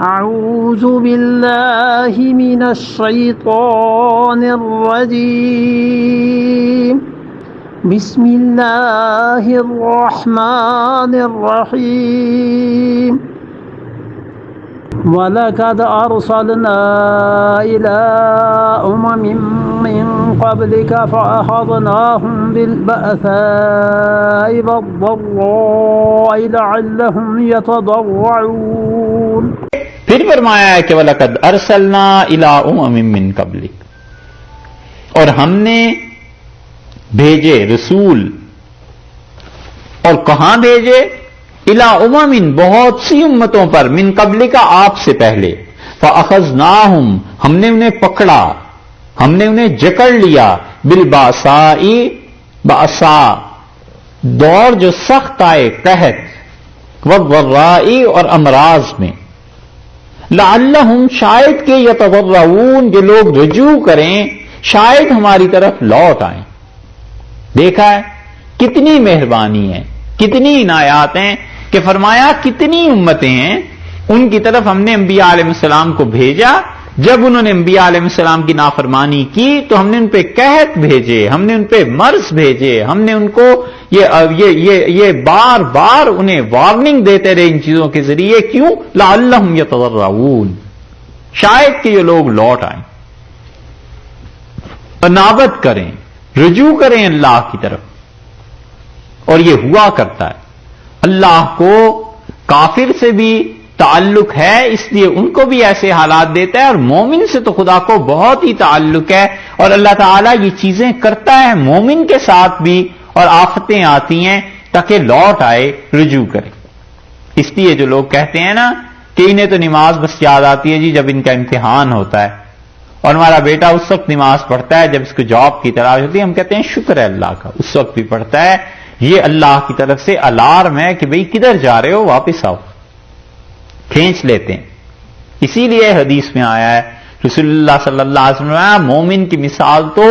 أعوذ بالله من الشيطان الرجيم بسم الله الرحمن الرحيم وَلَقَدْ أَرْسَلْنَا إِلَىٰ أُمَمٍ مِّن قَبْلِكَ فَأَخَذْنَاهُم بِالْبَأْسَاءِ وَالضَّرَّاءِ لَعَلَّهُمْ يَتَضَرَّعُونَ۔ پھر فرمایا ہے کہ وَلَقَدْ أَرْسَلْنَا إِلَىٰ أُمَمٍ مِّن قَبْلِكَ، اور ہم نے بھیجے رسول، اور کہاں بھیجے؟ الی امم، بہت سی امتوں پر، من قبل کا، آپ سے پہلے، فاخذناہم، ہم نے انہیں پکڑا، ہم نے انہیں جکڑ لیا، بالباساء، باسا دور جو سخت آئے، قحط، والضراء، اور امراض میں، لعلہم، شاید کہ یتضرعون، کہ لوگ رجوع کریں، شاید ہماری طرف لوٹ آئیں۔ دیکھا ہے کتنی مہربانی ہے، کتنی عنایات ہیں کہ فرمایا کتنی امتیں ہیں ان کی طرف ہم نے انبیاء علیہ السلام کو بھیجا، جب انہوں نے انبیاء علیہ السلام کی نافرمانی کی تو ہم نے ان پہ قحط بھیجے، ہم نے ان پہ مرض بھیجے، ہم نے ان کو یہ بار بار انہیں وارننگ دیتے رہے ان چیزوں کے ذریعے، کیوں؟ لعلہم یتضرعون، شاید کہ یہ لوگ لوٹ آئیں، انابت کریں، رجوع کریں اللہ کی طرف۔ اور یہ ہوا کرتا ہے، اللہ کو کافر سے بھی تعلق ہے، اس لیے ان کو بھی ایسے حالات دیتا ہے، اور مومن سے تو خدا کو بہت ہی تعلق ہے، اور اللہ تعالیٰ یہ چیزیں کرتا ہے مومن کے ساتھ بھی، اور آفتیں آتی ہیں تاکہ لوٹ آئے، رجوع کرے۔ اس لیے جو لوگ کہتے ہیں نا کہ انہیں تو نماز بس یاد آتی ہے جی جب ان کا امتحان ہوتا ہے، اور ہمارا بیٹا اس وقت نماز پڑھتا ہے جب اس کو جاب کی تلاش ہوتی ہے، ہم کہتے ہیں شکر ہے اللہ کا، اس وقت بھی پڑھتا ہے، یہ اللہ کی طرف سے الارم ہے کہ بھئی کدھر جا رہے ہو، واپس آؤ، کھینچ لیتے ہیں۔ اسی لیے حدیث میں آیا ہے، رسول اللہ صلی اللہ علیہ وسلم، مومن کی مثال تو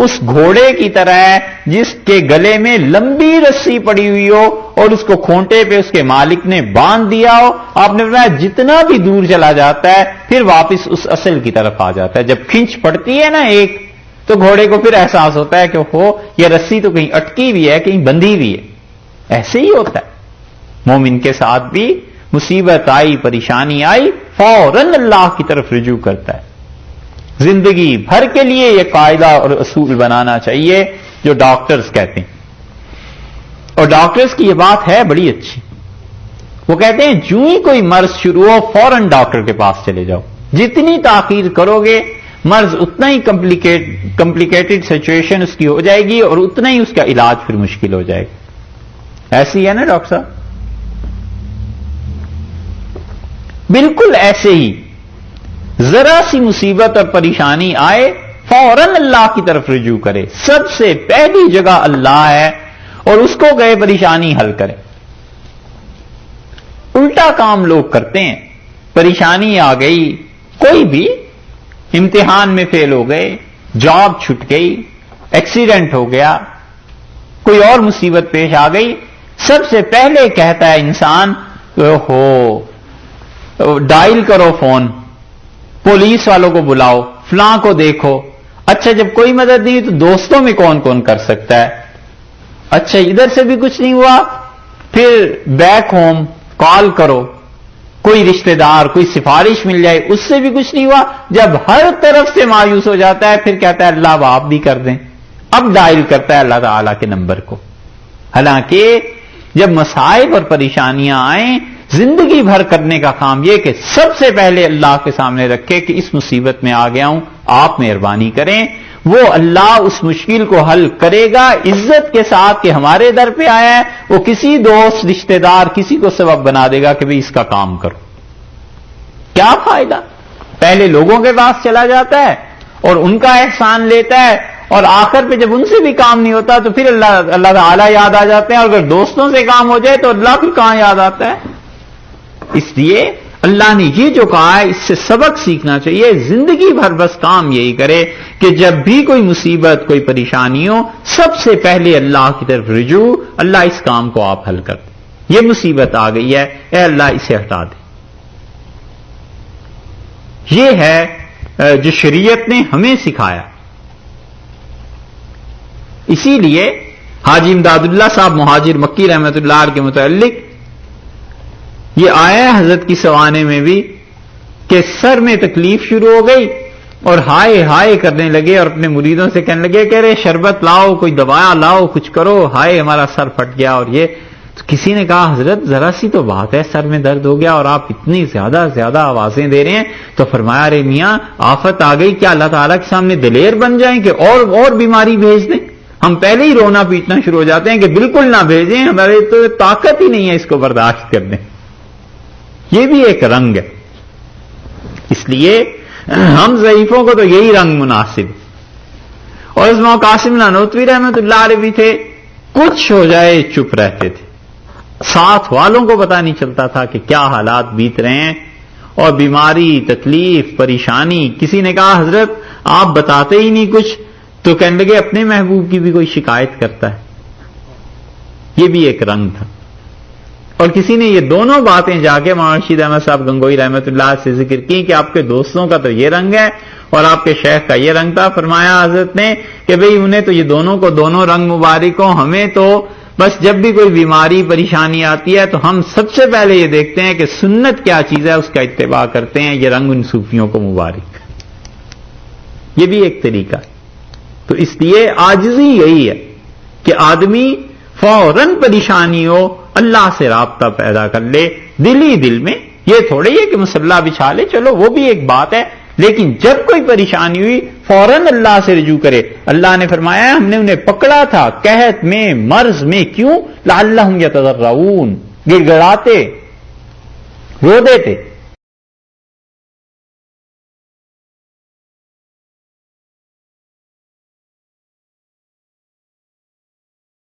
اس گھوڑے کی طرح ہے جس کے گلے میں لمبی رسی پڑی ہوئی ہو اور اس کو کھونٹے پہ اس کے مالک نے باندھ دیا ہو، آپ نے فرمایا جتنا بھی دور چلا جاتا ہے پھر واپس اس اصل کی طرف آ جاتا ہے۔ جب کھینچ پڑتی ہے نا ایک، تو گھوڑے کو پھر احساس ہوتا ہے کہ یہ رسی تو کہیں اٹکی بھی ہے، کہیں بندھی بھی ہے۔ ایسے ہی ہوتا ہے مومن کے ساتھ بھی، مصیبت آئی، پریشانی آئی، فوراً اللہ کی طرف رجوع کرتا ہے۔ زندگی بھر کے لیے یہ قاعدہ اور اصول بنانا چاہیے جو ڈاکٹرز کہتے ہیں، اور ڈاکٹرز کی یہ بات ہے بڑی اچھی، وہ کہتے ہیں جو ہی کوئی مرض شروع ہو فوراً ڈاکٹر کے پاس چلے جاؤ، جتنی تاخیر کرو گے مرض اتنا ہی کمپلیکیٹڈ سچویشن اس کی ہو جائے گی، اور اتنا ہی اس کا علاج پھر مشکل ہو جائے گا۔ ایسی ہے نا ڈاکٹر صاحب؟ بالکل ایسے ہی ذرا سی مصیبت اور پریشانی آئے فوراً اللہ کی طرف رجوع کرے، سب سے پہلی جگہ اللہ ہے، اور اس کو گئے پریشانی حل کرے۔ الٹا کام لوگ کرتے ہیں، پریشانی آ گئی، کوئی بھی امتحان میں فیل ہو گئے، جاب چھٹ گئی، ایکسیڈنٹ ہو گیا، کوئی اور مصیبت پیش آ گئی، سب سے پہلے کہتا ہے انسان ڈائل کرو فون، پولیس والوں کو بلاؤ، فلاں کو دیکھو۔ اچھا جب کوئی مدد نہیں تو دوستوں میں کون کون کر سکتا ہے؟ اچھا ادھر سے بھی کچھ نہیں ہوا، پھر بیک ہوم کال کرو، کوئی رشتہ دار، کوئی سفارش مل جائے، اس سے بھی کچھ نہیں ہوا۔ جب ہر طرف سے مایوس ہو جاتا ہے پھر کہتا ہے اللہ آپ بھی کر دیں، اب ڈائل کرتا ہے اللہ تعالیٰ کے نمبر کو۔ حالانکہ جب مصائب اور پریشانیاں آئیں، زندگی بھر کرنے کا کام یہ کہ سب سے پہلے اللہ کے سامنے رکھے کہ اس مصیبت میں آ گیا ہوں، آپ مہربانی کریں۔ وہ اللہ اس مشکل کو حل کرے گا عزت کے ساتھ کہ ہمارے در پہ آیا ہے، وہ کسی دوست رشتہ دار کسی کو سبب بنا دے گا کہ بھئی اس کا کام کرو۔ کیا فائدہ؟ پہلے لوگوں کے پاس چلا جاتا ہے اور ان کا احسان لیتا ہے، اور آخر پہ جب ان سے بھی کام نہیں ہوتا تو پھر اللہ تعالیٰ یاد آ جاتے ہیں، اور اگر دوستوں سے کام ہو جائے تو اللہ پھر کہاں یاد آتا ہے؟ اس لیے اللہ نے یہ جو کہا ہے اس سے سبق سیکھنا چاہیے، زندگی بھر بس کام یہی کرے کہ جب بھی کوئی مصیبت، کوئی پریشانی ہو، سب سے پہلے اللہ کی طرف رجوع، اللہ اس کام کو آپ حل کر دیں، یہ مصیبت آ گئی ہے، اے اللہ اسے ہٹا دے۔ یہ ہے جو شریعت نے ہمیں سکھایا. اسی لیے حاجی امداد اللہ صاحب مہاجر مکی رحمۃ اللہ علیہ کے متعلق یہ آیا ہے حضرت کی سوانے میں بھی کہ سر میں تکلیف شروع ہو گئی اور ہائے ہائے کرنے لگے اور اپنے مریدوں سے کہنے لگے کہ ارے شربت لاؤ، کوئی دوایا لاؤ، کچھ کرو، ہائے ہمارا سر پھٹ گیا. اور یہ تو کسی نے کہا حضرت ذرا سی تو بات ہے، سر میں درد ہو گیا اور آپ اتنی زیادہ آوازیں دے رہے ہیں. تو فرمایا ارے میاں آفت آ گئی، کیا اللہ تعالیٰ کے سامنے دلیر بن جائیں کہ اور بیماری بھیج دیں؟ ہم پہلے ہی رونا پیٹنا شروع ہو جاتے ہیں کہ بالکل نہ بھیجیں، ہمارے تو طاقت ہی نہیں ہے اس کو برداشت کرنے. یہ بھی ایک رنگ ہے. اس لیے ہم ضعیفوں کو تو یہی رنگ مناسب. اور اس موقع قاسم نانوتوی رحمۃ اللہ علیہ بھی تھے، کچھ ہو جائے چپ رہتے تھے، ساتھ والوں کو پتہ نہیں چلتا تھا کہ کیا حالات بیت رہے ہیں. اور بیماری، تکلیف، پریشانی. کسی نے کہا حضرت آپ بتاتے ہی نہیں کچھ، تو کہنے لگے اپنے محبوب کی بھی کوئی شکایت کرتا ہے. یہ بھی ایک رنگ تھا. اور کسی نے یہ دونوں باتیں جا کے مولانا رشید احمد صاحب گنگوئی رحمۃ اللہ سے ذکر کی کہ آپ کے دوستوں کا تو یہ رنگ ہے اور آپ کے شیخ کا یہ رنگ تھا. فرمایا حضرت نے کہ بھئی انہیں تو یہ دونوں کو دونوں رنگ مبارک ہوں، ہمیں تو بس جب بھی کوئی بیماری پریشانی آتی ہے تو ہم سب سے پہلے یہ دیکھتے ہیں کہ سنت کیا چیز ہے، اس کا اتباع کرتے ہیں. یہ رنگ ان صوفیوں کو مبارک. یہ بھی ایک طریقہ ہے. تو اس لیے عاجزی یہی ہے کہ آدمی فوراً پریشانی ہو اللہ سے رابطہ پیدا کر لے دل ہی دل میں. یہ تھوڑے ہی ہے کہ مسلح بچھا لے، چلو وہ بھی ایک بات ہے، لیکن جب کوئی پریشانی ہوئی فوراً اللہ سے رجوع کرے. اللہ نے فرمایا ہم نے انہیں پکڑا تھا قحط میں، مرض میں. کیوں؟ لعلہم یتضرعون، گڑ گڑاتے، رو دیتے.